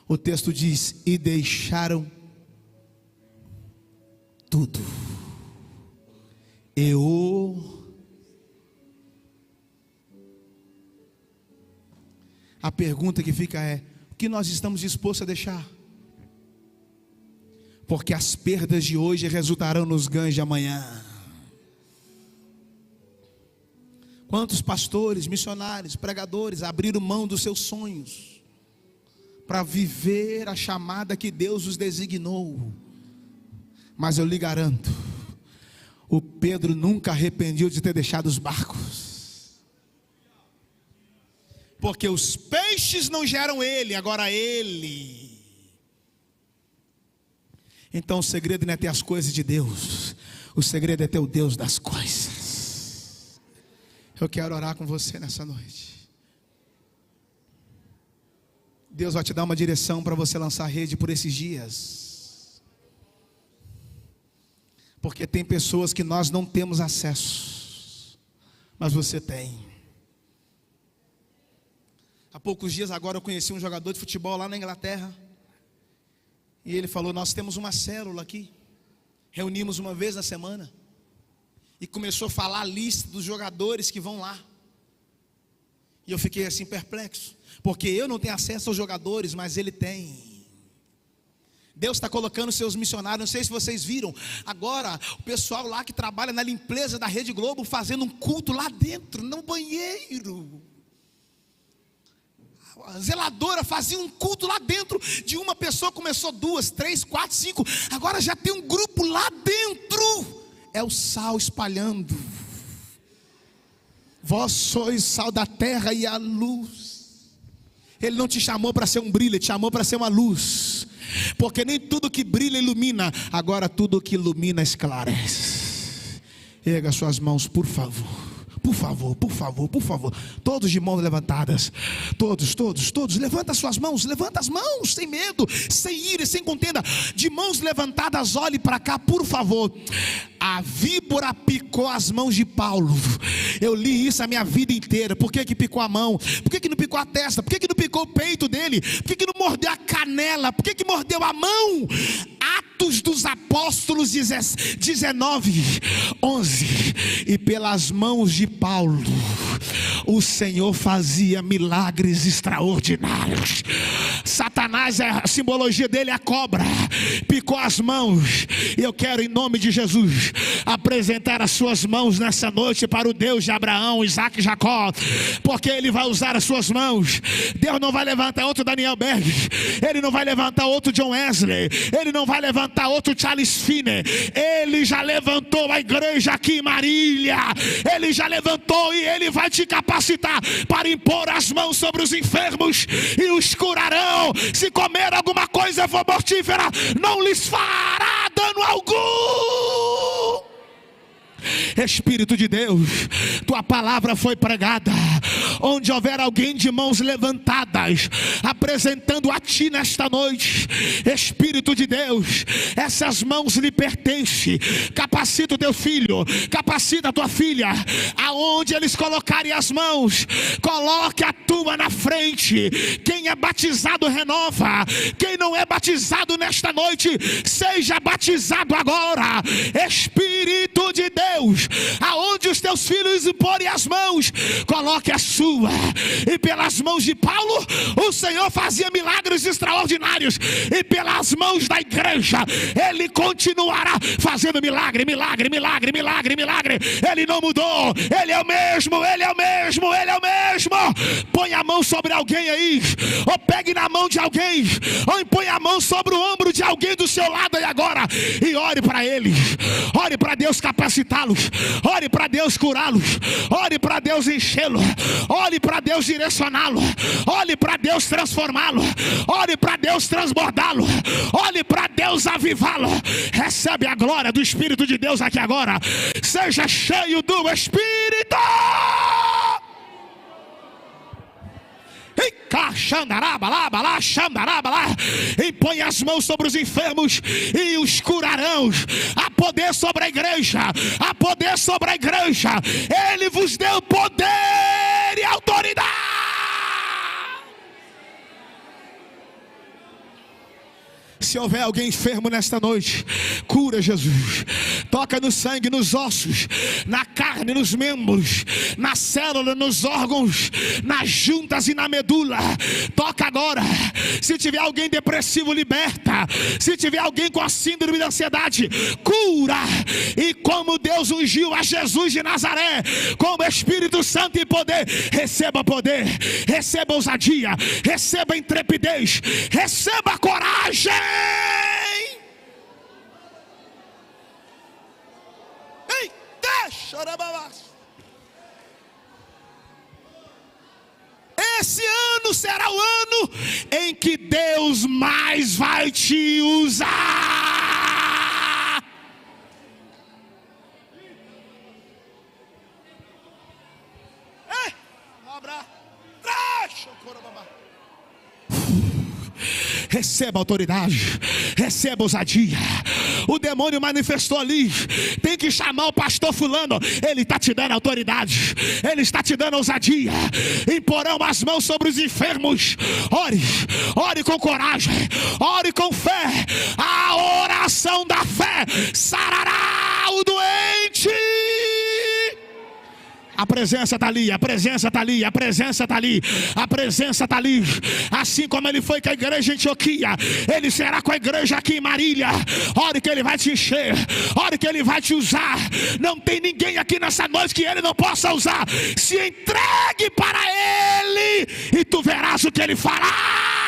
O texto diz: e deixaram tudo. A pergunta que fica é: o que nós estamos dispostos a deixar? Porque as perdas de hoje resultarão nos ganhos de amanhã. Quantos pastores, missionários, pregadores abriram mão dos seus sonhos para viver a chamada que Deus os designou? Mas eu lhe garanto, o Pedro nunca arrependiu de ter deixado os barcos, porque os peixes não geram ele, agora ele. Então o segredo não é ter as coisas de Deus, o segredo é ter o Deus das coisas. Eu quero orar com você nessa noite. Deus vai te dar uma direção para você lançar rede por esses dias, porque tem pessoas que nós não temos acesso, mas você tem. Há poucos dias agora eu conheci um jogador de futebol lá na Inglaterra, e ele falou: nós temos uma célula aqui, reunimos uma vez na semana, e começou a falar a lista dos jogadores que vão lá. E eu fiquei assim perplexo, porque eu não tenho acesso aos jogadores, mas ele tem. Deus está colocando seus missionários, não sei se vocês viram, agora o pessoal lá que trabalha na limpeza da Rede Globo, fazendo um culto lá dentro, no banheiro. A zeladora fazia um culto lá dentro, de uma pessoa começou 2, 3, 4, 5, agora já tem um grupo lá dentro. É o sal espalhando. Vós sois sal da terra e a luz. Ele não te chamou para ser um brilho, ele te chamou para ser uma luz, porque nem tudo que brilha ilumina, agora tudo que ilumina esclarece. Erga suas mãos, por favor. Por favor, por favor, por favor, todos de mãos levantadas, todos, levanta suas mãos, levanta as mãos, sem medo, sem ira, sem contenda, de mãos levantadas, olhe para cá, por favor. A víbora picou as mãos de Paulo, eu li isso a minha vida inteira. Por que que picou a mão? Por que que não picou a testa? Por que que não picou o peito dele? Por que que não mordeu a canela? Por que que mordeu a mão? Atos dos Apóstolos 19, 11. E pelas mãos de Paulo o Senhor fazia milagres extraordinários. Satanás, a simbologia dele é a cobra, picou as mãos. E eu quero, em nome de Jesus, apresentar as suas mãos nessa noite para o Deus de Abraão, Isaac e Jacó, porque ele vai usar as suas mãos. Deus não vai levantar outro Daniel Berg, ele não vai levantar outro John Wesley, ele não vai levantar outro Charles Finney. Ele já levantou a igreja aqui em Marília, ele já levantou, e ele vai te capacitar para impor as mãos sobre os enfermos e os curarão. Se comer alguma coisa for mortífera, não lhes fará dano algum. Espírito de Deus, tua palavra foi pregada. Onde houver alguém de mãos levantadas, apresentando a ti nesta noite, Espírito de Deus, essas mãos lhe pertencem. Capacita o teu filho, capacita a tua filha. Aonde eles colocarem as mãos, coloque a tua na frente. Quem é batizado renova, quem não é batizado nesta noite, seja batizado agora. Espírito de Deus, aonde os teus filhos imporem as mãos, coloque a sua. E pelas mãos de Paulo o Senhor fazia milagres extraordinários, e pelas mãos da igreja ele continuará fazendo milagre. Ele não mudou, ele é o mesmo. Põe a mão sobre alguém aí, ou pegue na mão de alguém, ou impõe a mão mão sobre o ombro de alguém do seu lado aí agora e ore para eles. Ore para Deus capacitá-los. Ore para Deus curá-los. Ore para Deus enchê-los. Ore para Deus direcioná-lo. Ore para Deus transformá-lo. Ore para Deus transbordá-lo. Ore para Deus avivá-lo. Recebe a glória do Espírito de Deus aqui agora. Seja cheio do Espírito. E põe as mãos sobre os enfermos e os curarão. Há poder sobre a igreja. Há poder sobre a igreja. Ele vos deu poder e autoridade. Se houver alguém enfermo nesta noite, cura, Jesus. Toca no sangue, nos ossos, na carne, nos membros, na célula, nos órgãos, nas juntas e na medula. Toca agora. Se tiver alguém depressivo, liberta. Se tiver alguém com a síndrome da ansiedade, cura. E como Deus ungiu a Jesus de Nazaré com o Espírito Santo e poder, receba poder, receba ousadia, receba intrepidez, receba coragem. Esse ano será o ano em que Deus mais vai te usar. Receba autoridade, receba ousadia. O demônio manifestou ali. Tem que chamar o pastor fulano. Ele está te dando autoridade, ele está te dando ousadia. Imporão as mãos sobre os enfermos. Ore, ore com coragem, ore com fé. A oração da fé sarará o doente. A presença está ali, a presença está ali, a presença está ali, a presença está ali. Assim como ele foi com a igreja em Antioquia, ele será com a igreja aqui em Marília. Ore que ele vai te encher, ore que ele vai te usar. Não tem ninguém aqui nessa noite que ele não possa usar. Se entregue para ele e tu verás o que ele fará.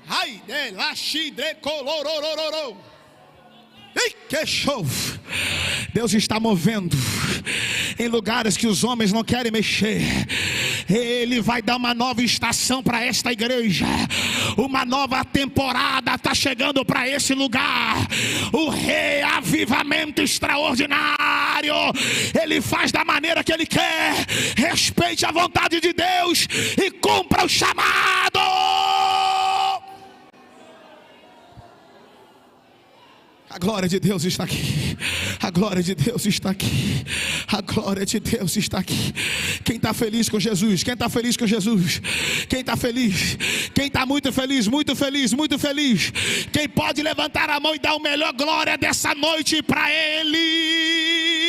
Ai de la shidre colororororo. Que show! Deus está movendo em lugares que os homens não querem mexer. Ele vai dar uma nova estação para esta igreja. Uma nova temporada está chegando para esse lugar. O reavivamento extraordinário. Ele faz da maneira que ele quer. Respeite a vontade de Deus e cumpra o chamado. A glória de Deus está aqui. A glória de Deus está aqui. A glória de Deus está aqui. Quem está feliz com Jesus? Quem está feliz com Jesus? Quem está feliz? Quem está muito feliz, muito feliz, muito feliz? Quem pode levantar a mão e dar o melhor glória dessa noite para Ele?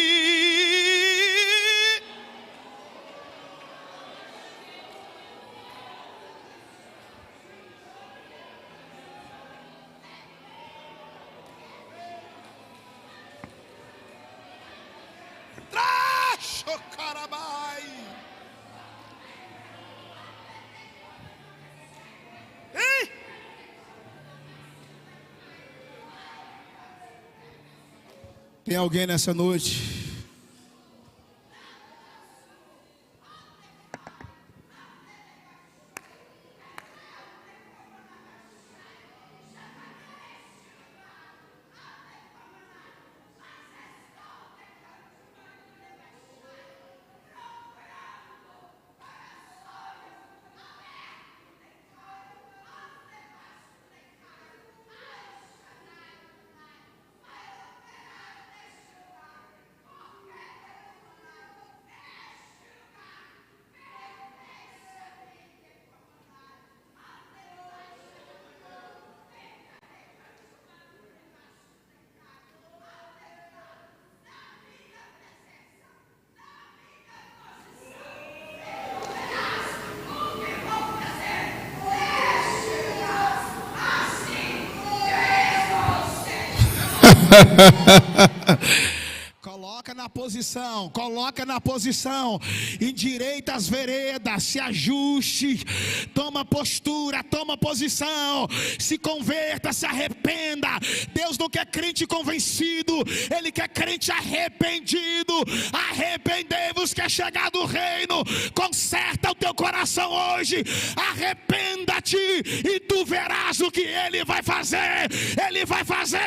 Tem alguém nessa noite Coloca na posição, endireita as veredas, se ajuste, toma postura, toma posição, se converta, se arrependa. Deus não quer crente convencido, Ele quer crente arrependido. Arrependei-vos que é chegado o reino. Conserta o teu coração hoje, arrependa-te e tu verás o que Ele vai fazer. Ele vai fazer.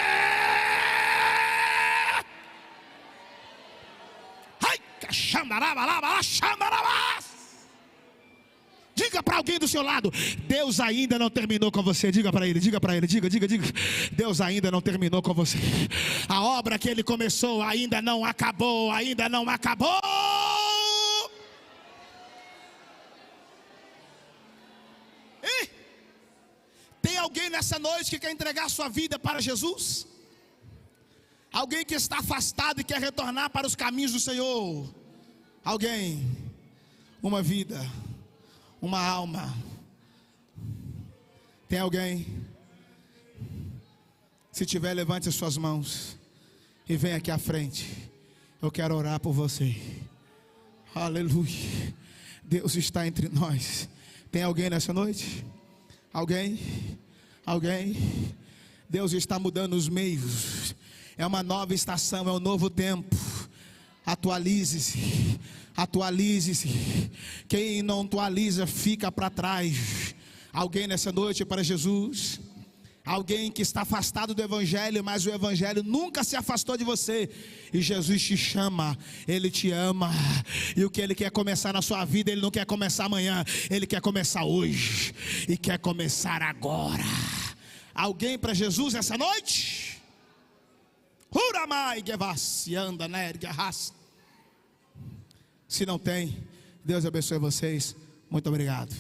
Diga para alguém do seu lado: Deus ainda não terminou com você. Diga para ele, diga. Deus ainda não terminou com você. A obra que Ele começou ainda não acabou, ainda não acabou. E tem alguém nessa noite que quer entregar sua vida para Jesus? Alguém que está afastado e quer retornar para os caminhos do Senhor? Alguém? Uma vida, uma alma. Tem alguém? Se tiver, levante as suas mãos e venha aqui à frente. Eu quero orar por você. Aleluia. Deus está entre nós. Tem alguém nessa noite? Alguém? Deus está mudando os meios. É uma nova estação, é um novo tempo. Atualize-se. Quem não atualiza fica para trás. Alguém nessa noite para Jesus? Alguém que está afastado do Evangelho, mas o Evangelho nunca se afastou de você. E Jesus te chama, Ele te ama. E o que Ele quer começar na sua vida, Ele não quer começar amanhã. Ele quer começar hoje. E quer começar agora. Alguém para Jesus essa noite? Se não tem, Deus abençoe vocês. Muito obrigado.